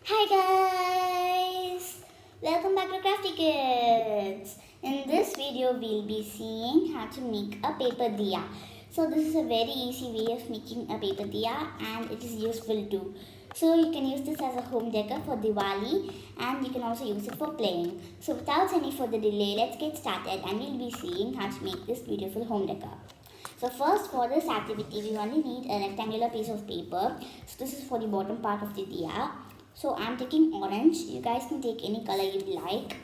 Hi guys! Welcome back to Crafty Kids. In this video, we'll be seeing how to make a paper diya. So this is a very easy way of making a paper diya and it is useful too. So you can use this as a home decor for Diwali and you can also use it for playing. So without any further delay, let's get started and we'll be seeing how to make this beautiful home decor. So first for this activity, we only need a rectangular piece of paper. So this is for the bottom part of the diya. So I'm taking orange. You guys can take any color you like.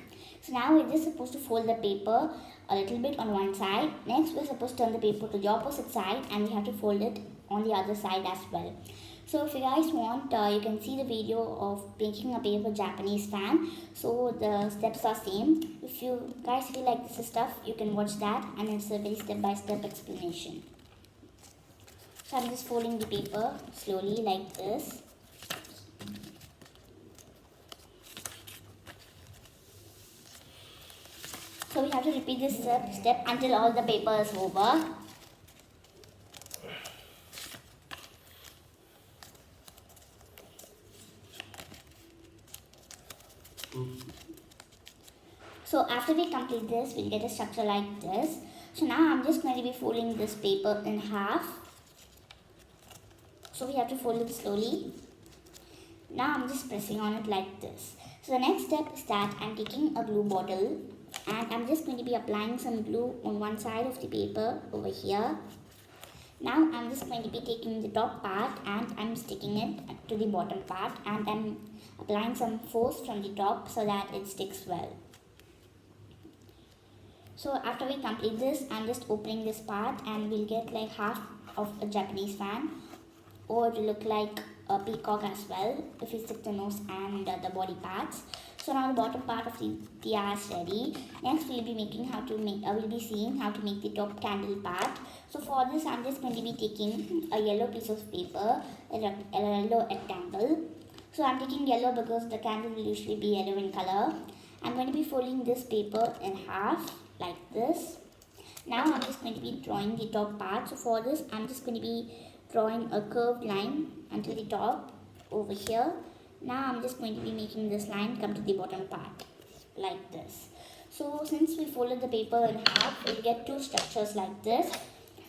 So now we're just supposed to fold the paper a little bit on one side. Next we're supposed to turn the paper to the opposite side and we have to fold it on the other side as well. So if you guys want, you can see the video of making a paper Japanese fan. So the steps are same. If you guys feel like this stuff, you can watch that and it's a very step-by-step explanation. So I'm just folding the paper slowly like this. So we have to repeat this step until all the paper is over. So after we complete this, we'll get a structure like this. So now I'm just going to be folding this paper in half. So we have to fold it slowly. Now I'm just pressing on it like this. So the next step is that I'm taking a glue bottle and I'm just going to be applying some glue on one side of the paper over here. Now I'm just going to be taking the top part and I'm sticking it to the bottom part and I'm applying some force from the top so that it sticks well. So after we complete this, I'm just opening this part and we'll get like half of a Japanese fan, or it will look like a peacock as well if we stick the nose and the body parts. So now the bottom part of the diya is ready. Next we'll be seeing how to make the top candle part. So for this I'm just going to be taking a yellow piece of paper, a yellow rectangle. So I'm taking yellow because the candle will usually be yellow in color. I'm going to be folding this paper in half like this. Now I'm just going to be drawing the top part. So for this I'm just going to be drawing a curved line until the top over here. Now I'm just going to be making this line come to the bottom part like this. So since we folded the paper in half, we'll get two structures like this.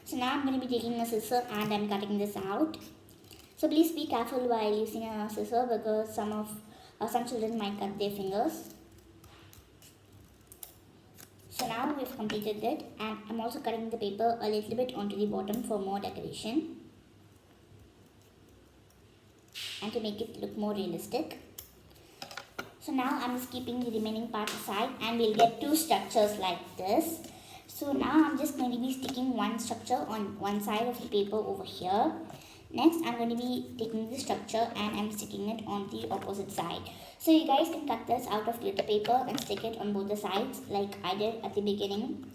So now I'm going to be taking a scissor and I'm cutting this out. So please be careful while using a scissor because some children might cut their fingers. So now we've completed it and I'm also cutting the paper a little bit onto the bottom for more decoration and to make it look more realistic. So now I'm just keeping the remaining part aside and we'll get two structures like this. So now I'm just going to be sticking one structure on one side of the paper over here. Next I'm going to be taking this structure and I'm sticking it on the opposite side. So you guys can cut this out of glitter paper and stick it on both the sides like I did at the beginning.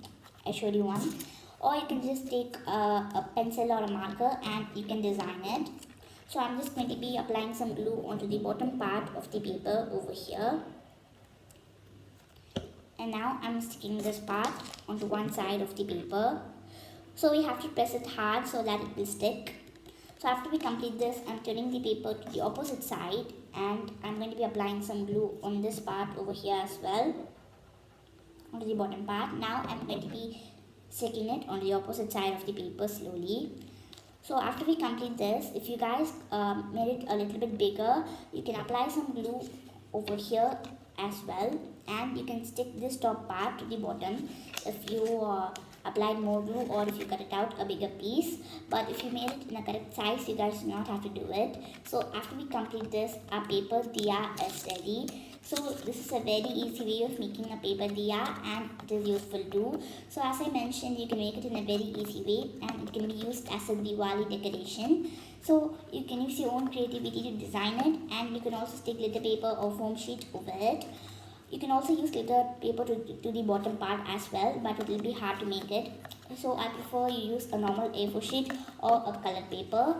I showed you one. Or you can just take a pencil or a marker and you can design it. So I'm just going to be applying some glue onto the bottom part of the paper over here. And now I'm sticking this part onto one side of the paper. So we have to press it hard so that it will stick. So after we complete this, I'm turning the paper to the opposite side and I'm going to be applying some glue on this part over here as well, onto the bottom part. Now I'm going to be sticking it on the opposite side of the paper slowly. So after we complete this, if you guys made it a little bit bigger, you can apply some glue over here as well and you can stick this top part to the bottom if you applied more glue or if you cut it out a bigger piece. But if you made it in a correct size, you guys do not have to do it. So after we complete this, our paper diya is ready. So this is a very easy way of making a paper diya and it is useful too. So as I mentioned, you can make it in a very easy way and it can be used as a Diwali decoration. So you can use your own creativity to design it and you can also stick glitter paper or foam sheet over it. You can also use glitter paper to the bottom part as well, but it will be hard to make it. So I prefer you use a normal A4 sheet or a colored paper.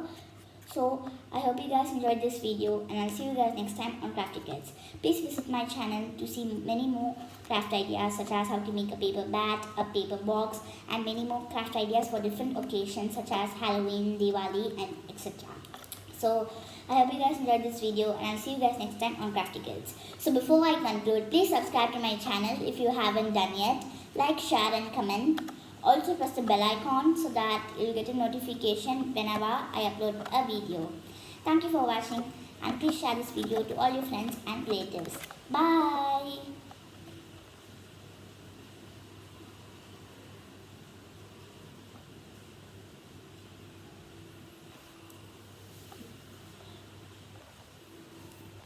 So I hope you guys enjoyed this video and I'll see you guys next time on Crafty Kids. Please visit my channel to see many more craft ideas such as how to make a paper bat, a paper box and many more craft ideas for different occasions such as Halloween, Diwali and etc. So I hope you guys enjoyed this video, and I'll see you guys next time on Crafticals. So before I conclude, please subscribe to my channel if you haven't done yet. Like, share and comment. Also press the bell icon so that you'll get a notification whenever I upload a video. Thank you for watching, and please share this video to all your friends and relatives. Bye!